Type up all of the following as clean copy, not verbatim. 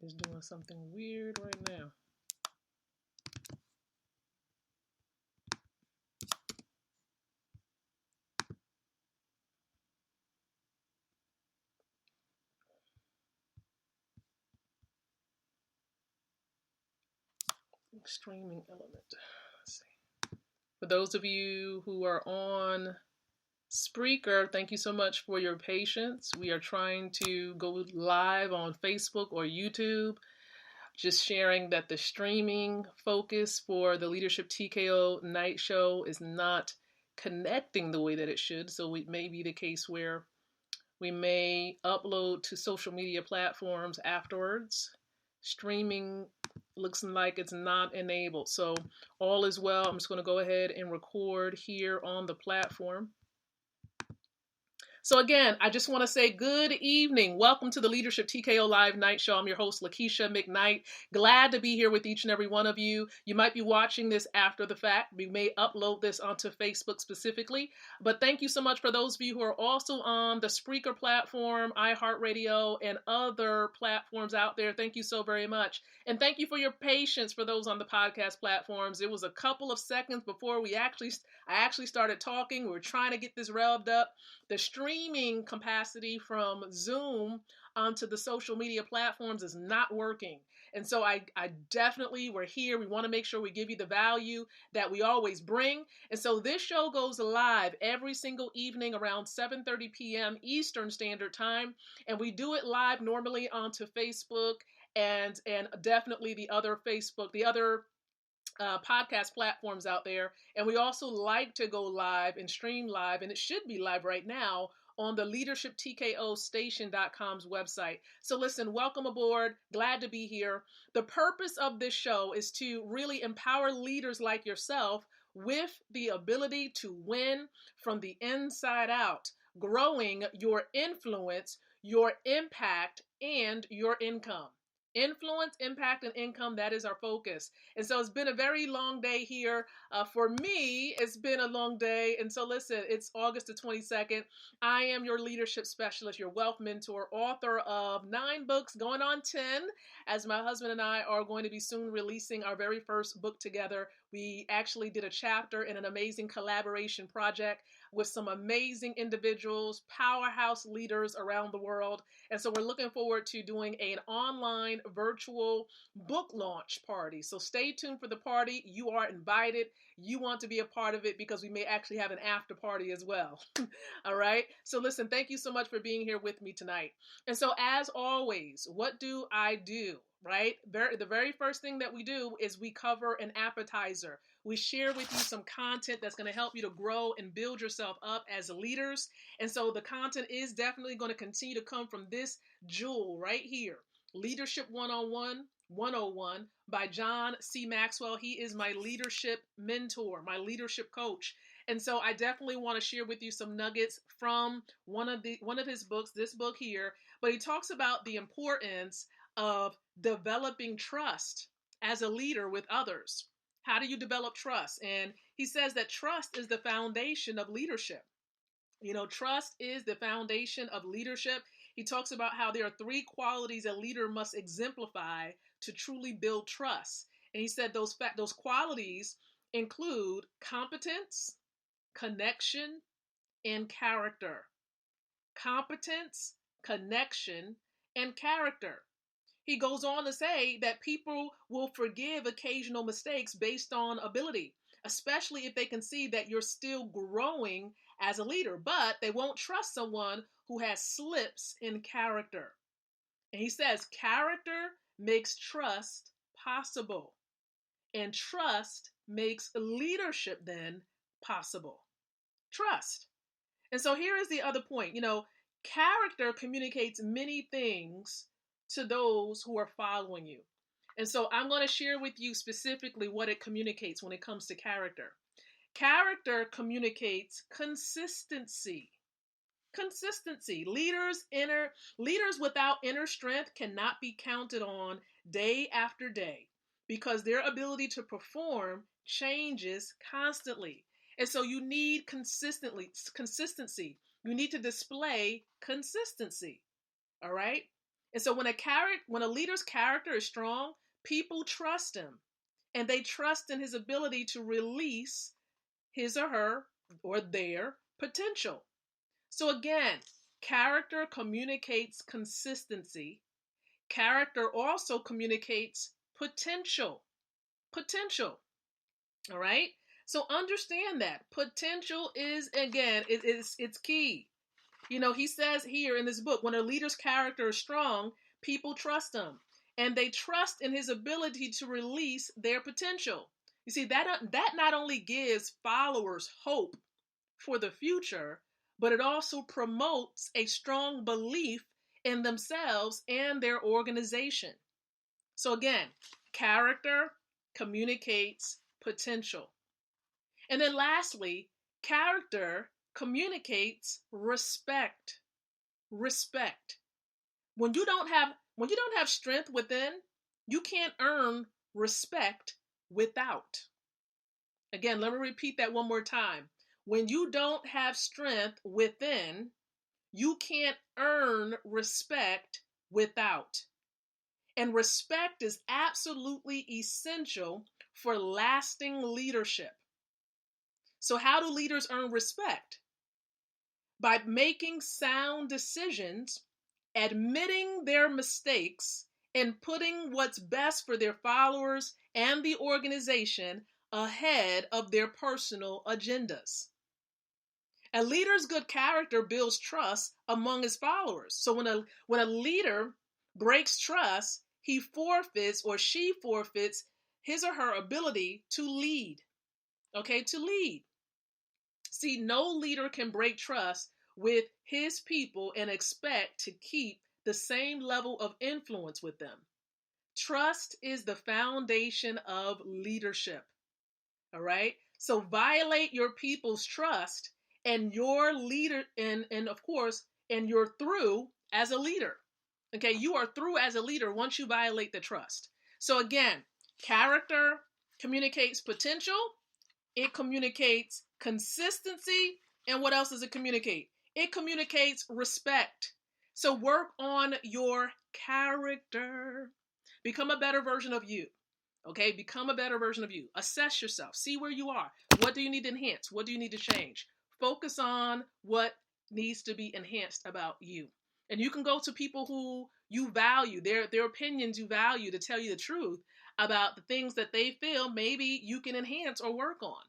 is doing something weird right now. Streaming element. Let's see. For those of you who are on Spreaker, thank you so much for your patience. We are trying to go live on Facebook or YouTube. Just sharing that the streaming focus for the Leadership TKO night show is not connecting the way that it should. So it may be the case where we may upload to social media platforms afterwards. Streaming looks like it's not enabled. So all is well. I'm just going to go ahead and record here on the platform. So again, I just want to say good evening. Welcome to the Leadership TKO Live Night Show. I'm your host, Lakeisha McKnight. Glad to be here with each and every one of you. You might be watching this after the fact. We may upload this onto Facebook specifically. But thank you so much for those of you who are also on the Spreaker platform, iHeartRadio, and other platforms out there. Thank you so very much. And thank you for your patience for those on the podcast platforms. It was a couple of seconds before I actually started talking. We were trying to get this revved up. The streaming capacity from Zoom onto the social media platforms is not working. And so I definitely, we're here. We want to make sure we give you the value that we always bring. And so this show goes live every single evening around 7:30 p.m. Eastern Standard Time. And we do it live normally onto Facebook and definitely the other podcast platforms out there. And we also like to go live and stream live, and it should be live right now on the leadershiptkostation.com's website. So listen, welcome aboard. Glad to be here. The purpose of this show is to really empower leaders like yourself with the ability to win from the inside out, growing your influence, your impact, and your income. Influence, impact, and income, that is our focus. And so it's been a very long day here. For me, it's been a long day. And so listen, it's August the 22nd. I am your leadership specialist, your wealth mentor, author of 9 books, going on 10, as my husband and I are going to be soon releasing our very first book together. We actually did a chapter in an amazing collaboration project with some amazing individuals, powerhouse leaders around the world. And so we're looking forward to doing an online virtual book launch party. So stay tuned for the party. You are invited. You want to be a part of it because we may actually have an after party as well. All right. So listen, thank you so much for being here with me tonight. And so as always, what do I do? Right? The very first thing that we do is we cover an appetizer. We share with you some content that's going to help you to grow and build yourself up as leaders. And so the content is definitely going to continue to come from this jewel right here, Leadership 101, 101 by John C. Maxwell. He is my leadership mentor, my leadership coach. And so I definitely want to share with you some nuggets from one of his books, this book here. But he talks about the importance of developing trust as a leader with others. How do you develop trust? And he says that trust is the foundation of leadership. You know, trust is the foundation of leadership. He talks about how there are 3 qualities a leader must exemplify to truly build trust. And he said those qualities include competence, connection, and character. Competence, connection, and character. He goes on to say that people will forgive occasional mistakes based on ability, especially if they can see that you're still growing as a leader, but they won't trust someone who has slips in character. And he says character makes trust possible, and trust makes leadership then possible. Trust. And so here is the other point. You know, character communicates many things to those who are following you. And so I'm going to share with you specifically what it communicates when it comes to character. Character communicates consistency. Consistency. Leaders without inner strength cannot be counted on day after day because their ability to perform changes constantly. And so you need consistency. You need to display consistency. All right? And so when a leader's character is strong, people trust him, and they trust in his ability to release his or her or their potential. So again, character communicates consistency. Character also communicates potential. Potential. All right? So understand that. Potential is, again, it's key. You know, he says here in this book, when a leader's character is strong, people trust him. And they trust in his ability to release their potential. You see, that not only gives followers hope for the future, but it also promotes a strong belief in themselves and their organization. So again, character communicates potential. And then lastly, character communicates respect. Respect. When you don't have strength within, you can't earn respect without. Again, let me repeat that one more time. When you don't have strength within, you can't earn respect without. And respect is absolutely essential for lasting leadership. So how do leaders earn respect? By making sound decisions, admitting their mistakes, and putting what's best for their followers and the organization ahead of their personal agendas. A leader's good character builds trust among his followers. So when a leader breaks trust, he forfeits or she forfeits his or her ability to lead. Okay, to lead. See, no leader can break trust with his people and expect to keep the same level of influence with them. Trust is the foundation of leadership. All right. So violate your people's trust and your leader, and of course, and you're through as a leader. Okay. You are through as a leader once you violate the trust. So again, character communicates potential. It communicates consistency. And what else does it communicate? It communicates respect. So work on your character. Become a better version of you. Okay, become a better version of you. Assess yourself. See where you are. What do you need to enhance? What do you need to change? Focus on what needs to be enhanced about you. And you can go to people who you value, their opinions you value, to tell you the truth about the things that they feel maybe you can enhance or work on.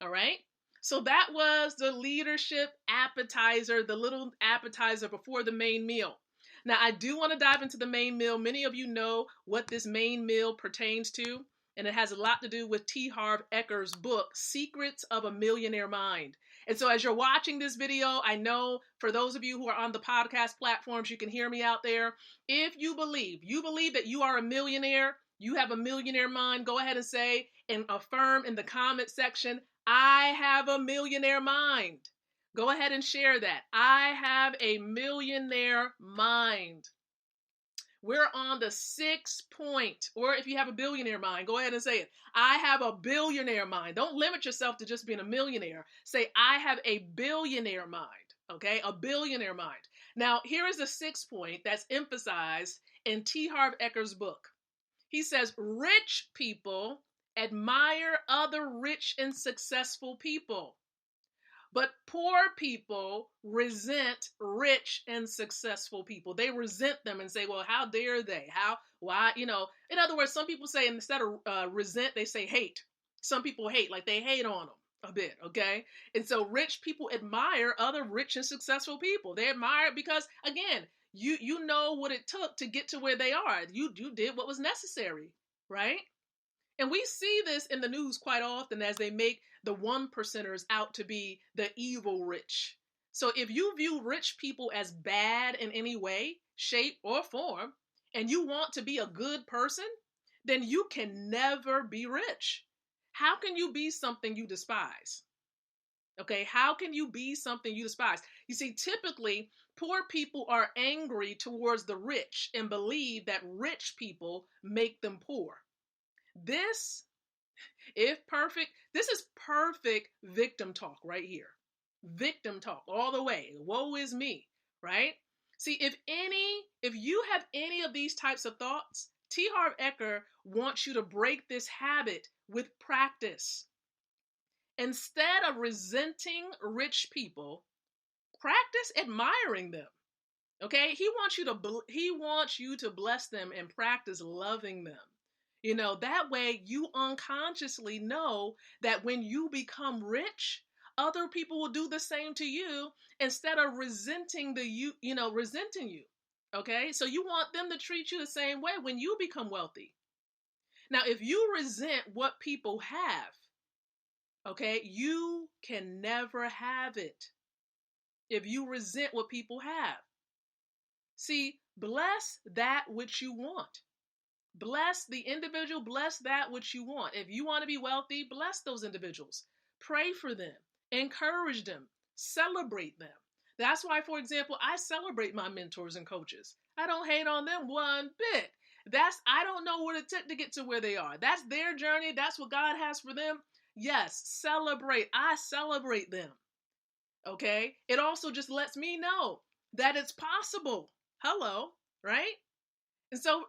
All right? So that was the leadership appetizer, the little appetizer before the main meal. Now, I do want to dive into the main meal. Many of you know what this main meal pertains to, and it has a lot to do with T. Harv Eker's book, Secrets of a Millionaire Mind. And so as you're watching this video, I know for those of you who are on the podcast platforms, you can hear me out there. If you believe that you are a millionaire, you have a millionaire mind, go ahead and say and affirm in the comment section, I have a millionaire mind. Go ahead and share that. I have a millionaire mind. We're on the 6th point. Or if you have a billionaire mind, go ahead and say it. I have a billionaire mind. Don't limit yourself to just being a millionaire. Say, I have a billionaire mind. Okay? A billionaire mind. Now, here is the 6th point that's emphasized in T. Harv Eker's book. He says, rich people admire other rich and successful people. But poor people resent rich and successful people. They resent them and say, well, how dare they? Why? In other words, some people say instead of resent, they say hate. Some people hate, like they hate on them a bit, okay? And so rich people admire other rich and successful people. They admire it because, again, you know what it took to get to where they are. You did what was necessary, right? And we see this in the news quite often as they make the one percenters out to be the evil rich. So if you view rich people as bad in any way, shape, or form, and you want to be a good person, then you can never be rich. How can you be something you despise? Okay, how can you be something you despise? You see, typically, poor people are angry towards the rich and believe that rich people make them poor. This is perfect victim talk right here. Victim talk all the way. Woe is me, right? See, if you have any of these types of thoughts, T. Harv Eker wants you to break this habit with practice. Instead of resenting rich people, practice admiring them. Okay? He wants you to bless them and practice loving them. That way you unconsciously know that when you become rich, other people will do the same to you instead of resenting resenting you. Okay? So you want them to treat you the same way when you become wealthy. Now, if you resent what people have, okay, you can never have it. If you resent what people have. See, bless that which you want. Bless the individual, bless that which you want. If you want to be wealthy, bless those individuals. Pray for them, encourage them, celebrate them. That's why, for example, I celebrate my mentors and coaches. I don't hate on them one bit. I don't know what it took to get to where they are. That's their journey. That's what God has for them. Yes, celebrate. I celebrate them. Okay? It also just lets me know that it's possible. Hello, right? And so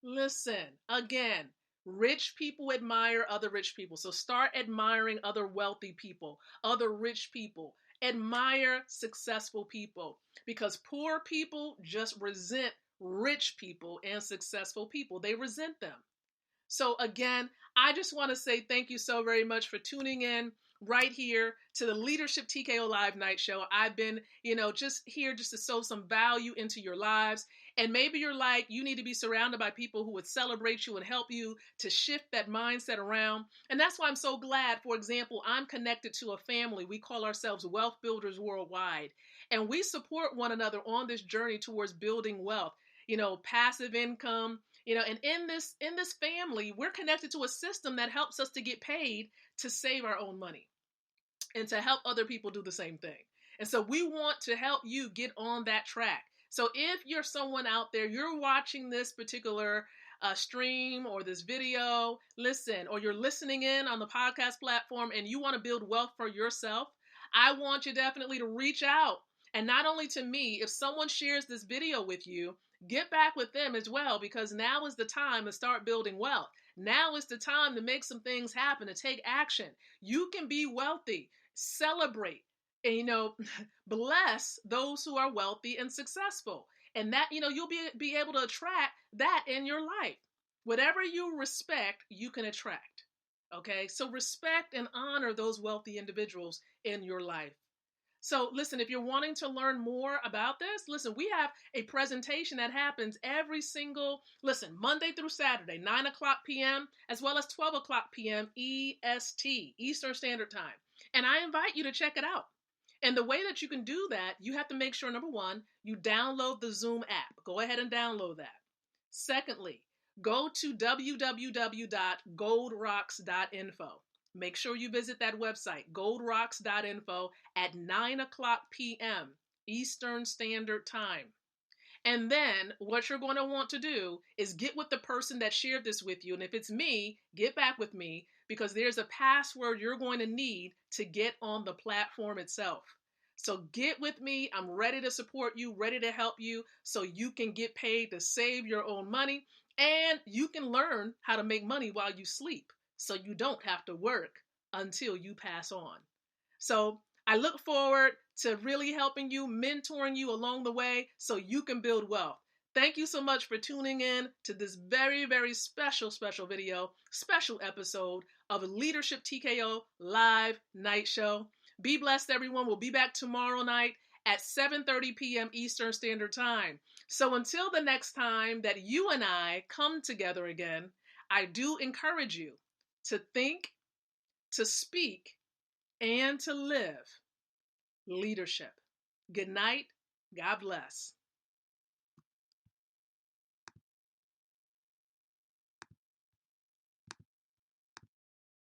listen, again, rich people admire other rich people. So start admiring other wealthy people, other rich people. Admire successful people, because poor people just resent rich people and successful people. They resent them. So again, I just want to say thank you so very much for tuning in right here to the Leadership TKO Live Night Show. I've been, just here just to sow some value into your lives. And maybe you're like, you need to be surrounded by people who would celebrate you and help you to shift that mindset around. And that's why I'm so glad, for example, I'm connected to a family. We call ourselves Wealth Builders Worldwide. And we support one another on this journey towards building wealth, passive income. And in this family, we're connected to a system that helps us to get paid to save our own money and to help other people do the same thing. And so we want to help you get on that track. So if you're someone out there, you're watching this particular stream or this video, or you're listening in on the podcast platform and you want to build wealth for yourself, I want you definitely to reach out. And not only to me, if someone shares this video with you, get back with them as well, because now is the time to start building wealth. Now is the time to make some things happen, to take action. You can be wealthy, celebrate, and, bless those who are wealthy and successful. And that, you'll be able to attract that in your life. Whatever you respect, you can attract. Okay? So respect and honor those wealthy individuals in your life. So listen, if you're wanting to learn more about this, listen, we have a presentation that happens Monday through Saturday, 9:00 p.m., as well as 12:00 p.m. EST, Eastern Standard Time. And I invite you to check it out. And the way that you can do that, you have to make sure, number one, you download the Zoom app. Go ahead and download that. Secondly, go to www.goldrocks.info. Make sure you visit that website, goldrocks.info, at 9:00 p.m. Eastern Standard Time. And then what you're going to want to do is get with the person that shared this with you. And if it's me, get back with me, because there's a password you're going to need to get on the platform itself. So get with me. I'm ready to support you, ready to help you, so you can get paid to save your own money, and you can learn how to make money while you sleep, so you don't have to work until you pass on. So I look forward to really helping you, mentoring you along the way so you can build wealth. Thank you so much for tuning in to this very, very special video, special episode of Leadership TKO Live Night Show. Be blessed, everyone. We'll be back tomorrow night at 7:30 p.m. Eastern Standard Time. So until the next time that you and I come together again, I do encourage you to think, to speak, and to live leadership. Good night. God bless.